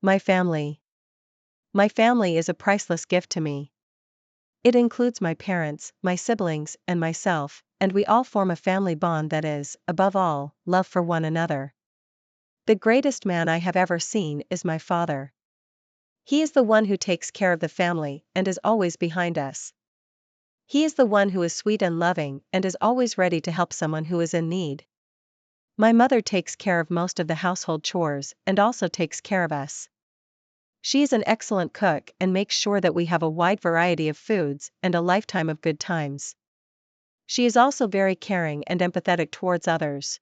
My family. My family is a priceless gift to me. It includes my parents, my siblings, and myself, and we all form a family bond that is, above all, love for one another. The greatest man I have ever seen is my father. He is the one who takes care of the family and is always behind us. He is the one who is sweet and loving and is always ready to help someone who is in need. My mother takes care of most of the household chores and also takes care of us. She is an excellent cook and makes sure that we have a wide variety of foods and a lifetime of good times. She is also very caring and empathetic towards others.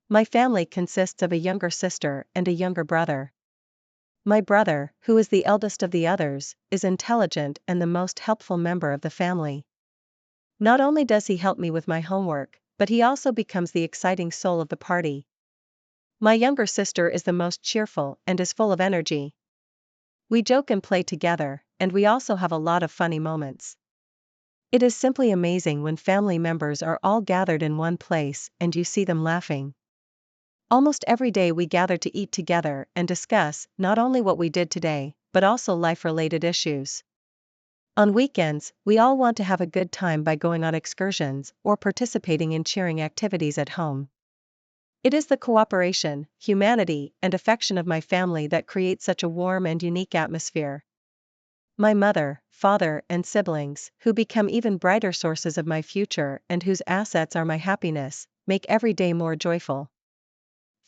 My family consists of a younger sister and a younger brother. My brother, who is the eldest of the others, is intelligent and the most helpful member of the family. Not only does he help me with my homework, but he also becomes the exciting soul of the party. My younger sister is the most cheerful and is full of energy. We joke and play together, and we also have a lot of funny moments. It is simply amazing when family members are all gathered in one place and you see them laughing. Almost every day we gather to eat together and discuss not only what we did today, but also life-related issues. On weekends, we all want to have a good time by going on excursions or participating in cheering activities at home. It is the cooperation, humanity, and affection of my family that create such a warm and unique atmosphere. My mother, father, and siblings, who become even brighter sources of my future and whose assets are my happiness, make every day more joyful.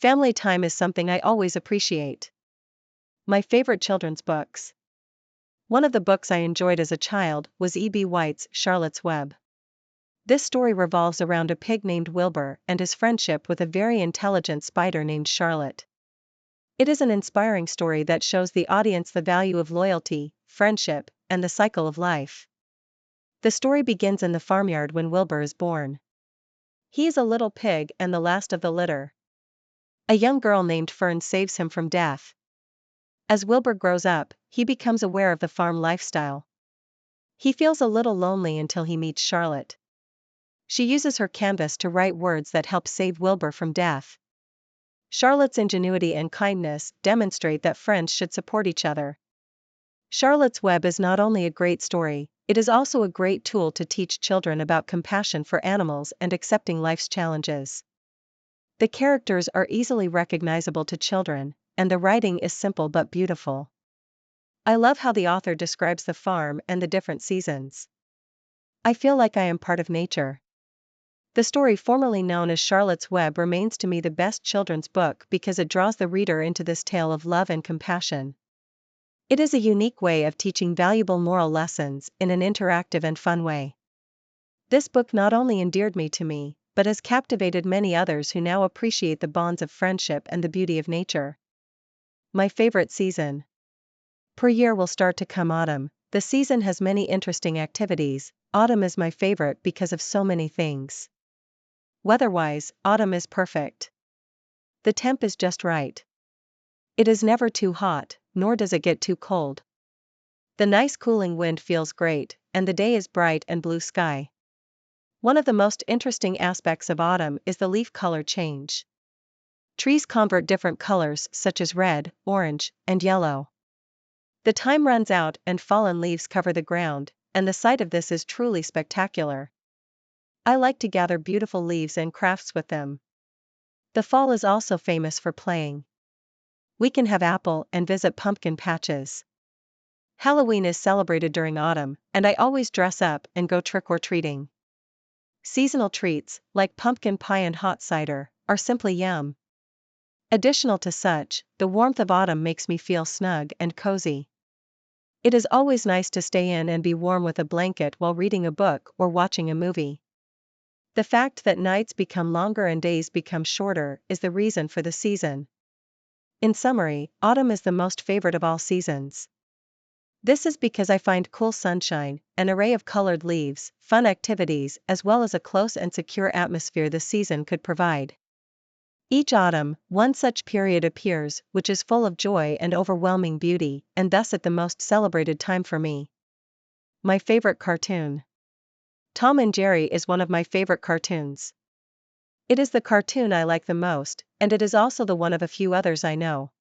Family time is something I always appreciate. My favorite children's books. One of the books I enjoyed as a child was E.B. White's Charlotte's Web. This story revolves around a pig named Wilbur and his friendship with a very intelligent spider named Charlotte. It is an inspiring story that shows the audience the value of loyalty, friendship, and the cycle of life. The story begins in the farmyard when Wilbur is born. He is a little pig and the last of the litter. A young girl named Fern saves him from death. As Wilbur grows up, he becomes aware of the farm lifestyle. He feels a little lonely until he meets Charlotte. She uses her canvas to write words that help save Wilbur from death. Charlotte's ingenuity and kindness demonstrate that friends should support each other. Charlotte's Web is not only a great story, it is also a great tool to teach children about compassion for animals and accepting life's challenges. The characters are easily recognizable to children, and the writing is simple but beautiful. I love how the author describes the farm and the different seasons. I feel like I am part of nature. The story formerly known as Charlotte's Web remains to me the best children's book because it draws the reader into this tale of love and compassion. It is a unique way of teaching valuable moral lessons in an interactive and fun way. This book not only endeared me to me, but has captivated many others who now appreciate the bonds of friendship and the beauty of nature. My favorite season. Per year will start to come autumn. The season has many interesting activities. Autumn is my favorite because of so many things. Weather-wise, autumn is perfect. The temp is just right. It is never too hot, nor does it get too cold. The nice cooling wind feels great, and the day is bright and blue sky. One of the most interesting aspects of autumn is the leaf color change. Trees convert different colors such as red, orange, and yellow. The time runs out and fallen leaves cover the ground, and the sight of this is truly spectacular. I like to gather beautiful leaves and crafts with them. The fall is also famous for playing. We can have apple and visit pumpkin patches. Halloween is celebrated during autumn, and I always dress up and go trick-or-treating. Seasonal treats, like pumpkin pie and hot cider, are simply yum. Additional to such, the warmth of autumn makes me feel snug and cozy. It is always nice to stay in and be warm with a blanket while reading a book or watching a movie. The fact that nights become longer and days become shorter is the reason for the season. In summary, autumn is the most favorite of all seasons. This is because I find cool sunshine, an array of colored leaves, fun activities, as well as a close and secure atmosphere the season could provide. Each autumn, one such period appears, which is full of joy and overwhelming beauty, and thus at the most celebrated time for me. My favorite cartoon. Tom and Jerry is one of my favorite cartoons. It is the cartoon I like the most, and it is also the one of a few others I know.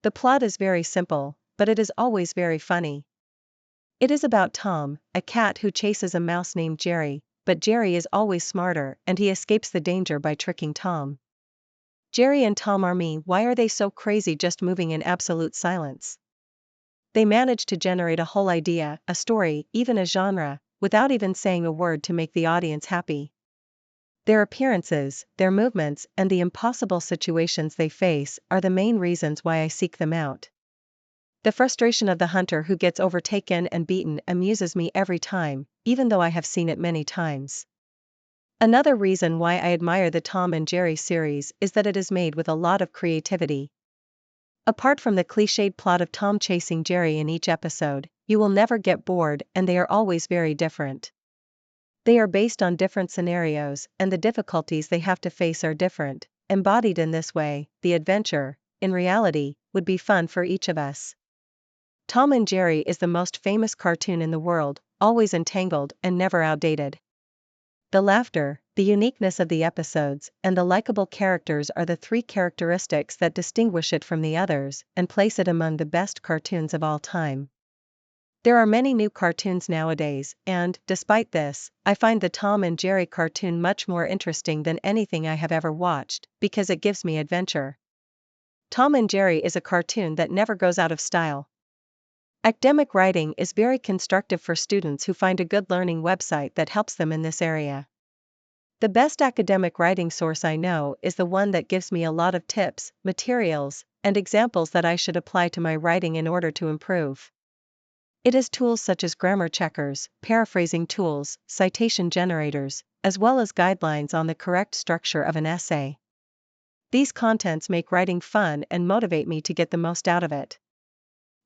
The plot is very simple, but it is always very funny. It is about Tom, a cat who chases a mouse named Jerry, but Jerry is always smarter and he escapes the danger by tricking Tom. Jerry and Tom are me. Why are they so crazy just moving in absolute silence? They manage to generate a whole idea, a story, even a genre, without even saying a word to make the audience happy. Their appearances, their movements, and the impossible situations they face are the main reasons why I seek them out. The frustration of the hunter who gets overtaken and beaten amuses me every time, even though I have seen it many times. Another reason why I admire the Tom and Jerry series is that it is made with a lot of creativity. Apart from the cliched plot of Tom chasing Jerry in each episode, you will never get bored, and they are always very different. They are based on different scenarios, and the difficulties they have to face are different. Embodied in this way, the adventure, in reality, would be fun for each of us. Tom and Jerry is the most famous cartoon in the world, always entangled and never outdated. The laughter, the uniqueness of the episodes, and the likable characters are the three characteristics that distinguish it from the others and place it among the best cartoons of all time. There are many new cartoons nowadays, and, despite this, I find the Tom and Jerry cartoon much more interesting than anything I have ever watched, because it gives me adventure. Tom and Jerry is a cartoon that never goes out of style. Academic writing is very constructive for students who find a good learning website that helps them in this area. The best academic writing source I know is the one that gives me a lot of tips, materials, and examples that I should apply to my writing in order to improve. It is tools such as grammar checkers, paraphrasing tools, citation generators, as well as guidelines on the correct structure of an essay. These contents make writing fun and motivate me to get the most out of it.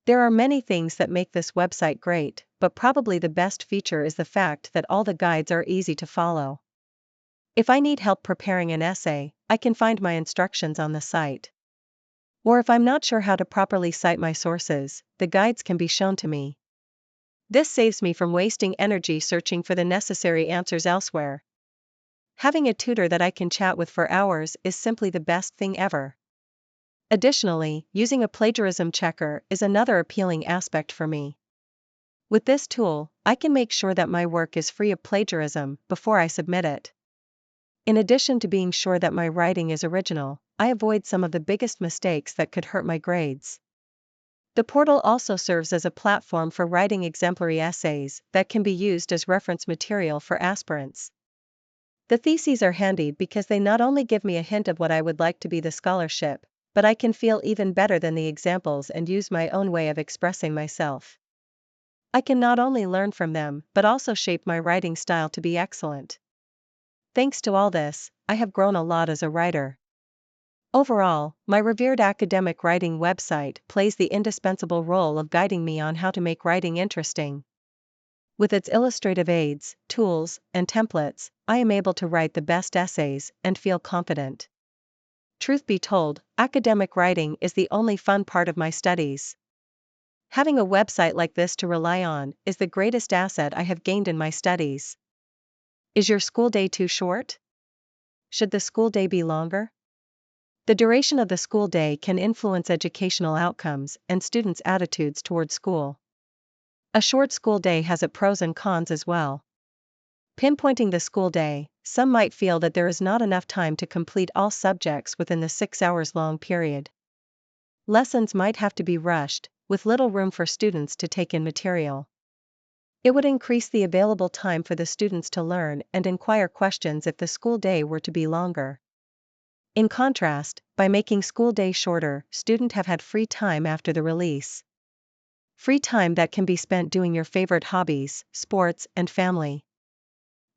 There are many things that make this website great, but probably the best feature is the fact that all the guides are easy to follow. If I need help preparing an essay, I can find my instructions on the site. Or if I'm not sure how to properly cite my sources, the guides can be shown to me. This saves me from wasting energy searching for the necessary answers elsewhere. Having a tutor that I can chat with for hours is simply the best thing ever. Additionally, using a plagiarism checker is another appealing aspect for me. With this tool, I can make sure that my work is free of plagiarism before I submit it. In addition to being sure that my writing is original, I avoid some of the biggest mistakes that could hurt my grades. The portal also serves as a platform for writing exemplary essays that can be used as reference material for aspirants. The theses are handy because they not only give me a hint of what I would like to be the scholarship, but I can feel even better than the examples and use my own way of expressing myself. I can not only learn from them but also shape my writing style to be excellent. Thanks to all this, I have grown a lot as a writer. Overall, my revered academic writing website plays the indispensable role of guiding me on how to make writing interesting. With its illustrative aids, tools, and templates, I am able to write the best essays and feel confident. Truth be told, academic writing is the only fun part of my studies. Having a website like this to rely on is the greatest asset I have gained in my studies. Is your school day too short? Should the school day be longer? The duration of the school day can influence educational outcomes and students' attitudes toward school. A short school day has its pros and cons as well. Pinpointing the school day, some might feel that there is not enough time to complete all subjects within the 6 hours long period. Lessons might have to be rushed, with little room for students to take in material. It would increase the available time for the students to learn and inquire questions if the school day were to be longer. In contrast, by making school day shorter, students have had free time after the release. Free time that can be spent doing your favorite hobbies, sports, and family.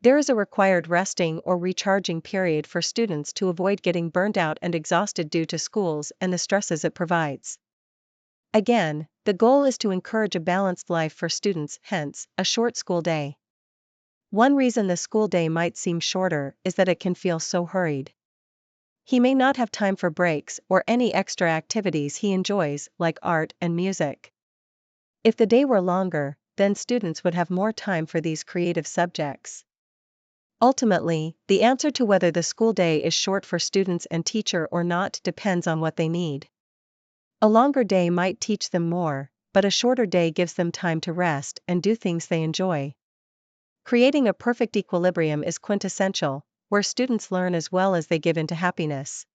There is a required resting or recharging period for students to avoid getting burned out and exhausted due to schools and the stresses it provides. Again, the goal is to encourage a balanced life for students, hence, a short school day. One reason the school day might seem shorter is that it can feel so hurried. He may not have time for breaks or any extra activities he enjoys, like art and music. If the day were longer, then students would have more time for these creative subjects. Ultimately, the answer to whether the school day is short for students and teacher or not depends on what they need. A longer day might teach them more, but a shorter day gives them time to rest and do things they enjoy. Creating a perfect equilibrium is quintessential, where students learn as well as they give into happiness.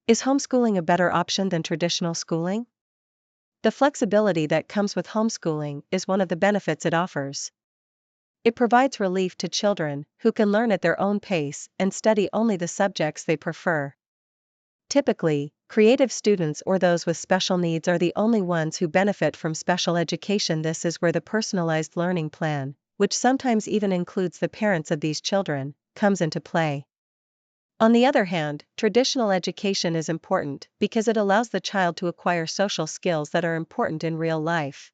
Is homeschooling a better option than traditional schooling? The flexibility that comes with homeschooling is one of the benefits it offers. It provides relief to children who can learn at their own pace and study only the subjects they prefer. Typically, creative students or those with special needs are the only ones who benefit from special education. This is where the personalized learning plan, which sometimes even includes the parents of these children, comes into play. On the other hand, traditional education is important because it allows the child to acquire social skills that are important in real life.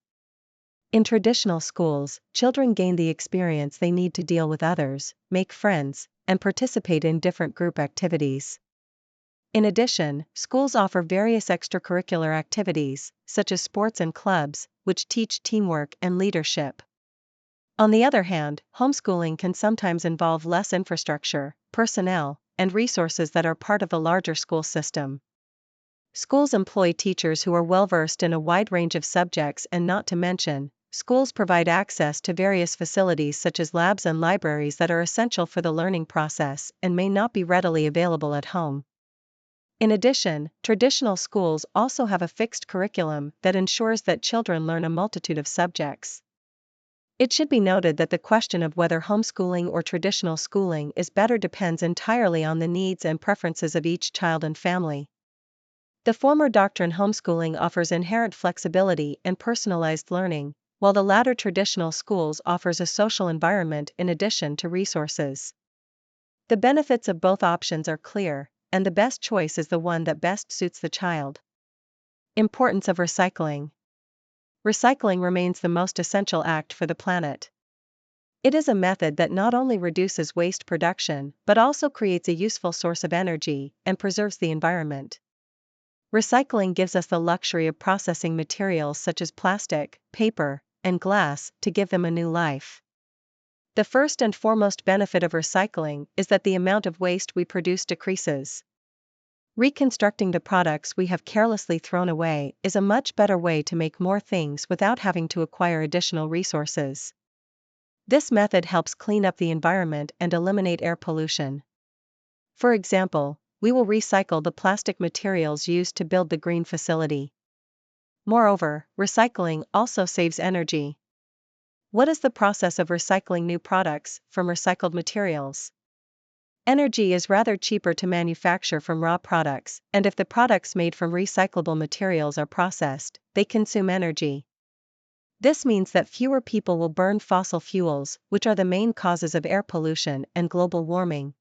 In traditional schools, children gain the experience they need to deal with others, make friends, and participate in different group activities. In addition, schools offer various extracurricular activities, such as sports and clubs, which teach teamwork and leadership. On the other hand, homeschooling can sometimes involve less infrastructure, personnel, and resources that are part of the larger school system. Schools employ teachers who are well-versed in a wide range of subjects, and not to mention, schools provide access to various facilities such as labs and libraries that are essential for the learning process and may not be readily available at home. In addition, traditional schools also have a fixed curriculum that ensures that children learn a multitude of subjects. It should be noted that the question of whether homeschooling or traditional schooling is better depends entirely on the needs and preferences of each child and family. The former doctrine, homeschooling, offers inherent flexibility and personalized learning, while the latter, traditional schools, offers a social environment in addition to resources. The benefits of both options are clear, and the best choice is the one that best suits the child. Importance of recycling. Recycling remains the most essential act for the planet. It is a method that not only reduces waste production but also creates a useful source of energy and preserves the environment. Recycling gives us the luxury of processing materials such as plastic, paper, and glass to give them a new life. The first and foremost benefit of recycling is that the amount of waste we produce decreases. Reconstructing the products we have carelessly thrown away is a much better way to make more things without having to acquire additional resources. This method helps clean up the environment and eliminate air pollution. For example, we will recycle the plastic materials used to build the green facility. Moreover, recycling also saves energy. What is the process of recycling new products from recycled materials? Energy is rather cheaper to manufacture from raw products, and if the products made from recyclable materials are processed, they consume energy. This means that fewer people will burn fossil fuels, which are the main causes of air pollution and global warming.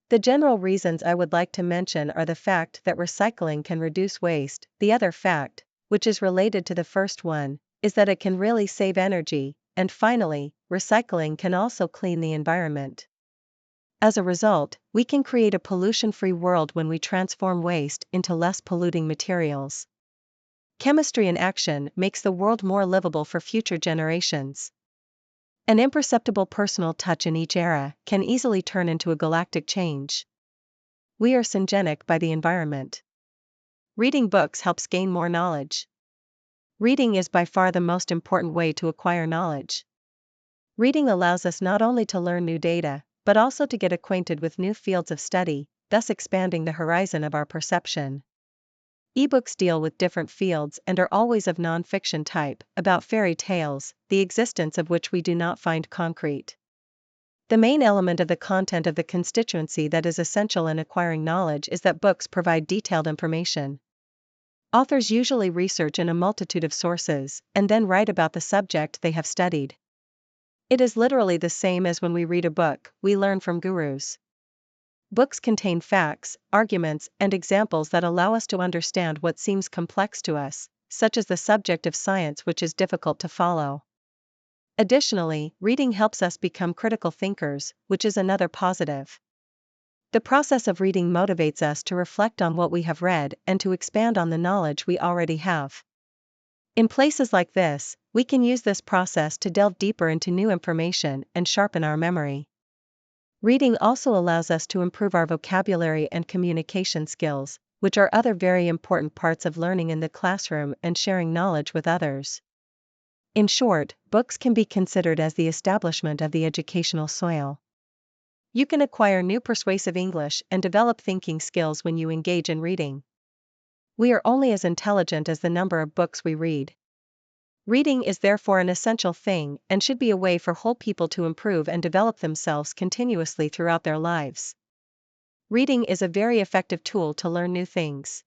The general reasons I would like to mention are the fact that recycling can reduce waste. The other fact, which is related to the first one, is that it can really save energy, and finally, recycling can also clean the environment. As a result, we can create a pollution-free world when we transform waste into less polluting materials. Chemistry in action makes the world more livable for future generations. An imperceptible personal touch in each era can easily turn into a galactic change. We are syngenic by the environment. Reading books helps gain more knowledge. Reading is by far the most important way to acquire knowledge. Reading allows us not only to learn new data, but also to get acquainted with new fields of study, thus expanding the horizon of our perception. Ebooks deal with different fields and are always of non-fiction type, about fairy tales, the existence of which we do not find concrete. The main element of the content of the constituency that is essential in acquiring knowledge is that books provide detailed information. Authors usually research in a multitude of sources, and then write about the subject they have studied. It is literally the same as when we read a book, we learn from gurus. Books contain facts, arguments, and examples that allow us to understand what seems complex to us, such as the subject of science which is difficult to follow. Additionally, reading helps us become critical thinkers, which is another positive. The process of reading motivates us to reflect on what we have read and to expand on the knowledge we already have. In places like this, we can use this process to delve deeper into new information and sharpen our memory. Reading also allows us to improve our vocabulary and communication skills, which are other very important parts of learning in the classroom and sharing knowledge with others. In short, books can be considered as the establishment of the educational soil. You can acquire new persuasive English and develop thinking skills when you engage in reading. We are only as intelligent as the number of books we read. Reading is therefore an essential thing and should be a way for whole people to improve and develop themselves continuously throughout their lives. Reading is a very effective tool to learn new things.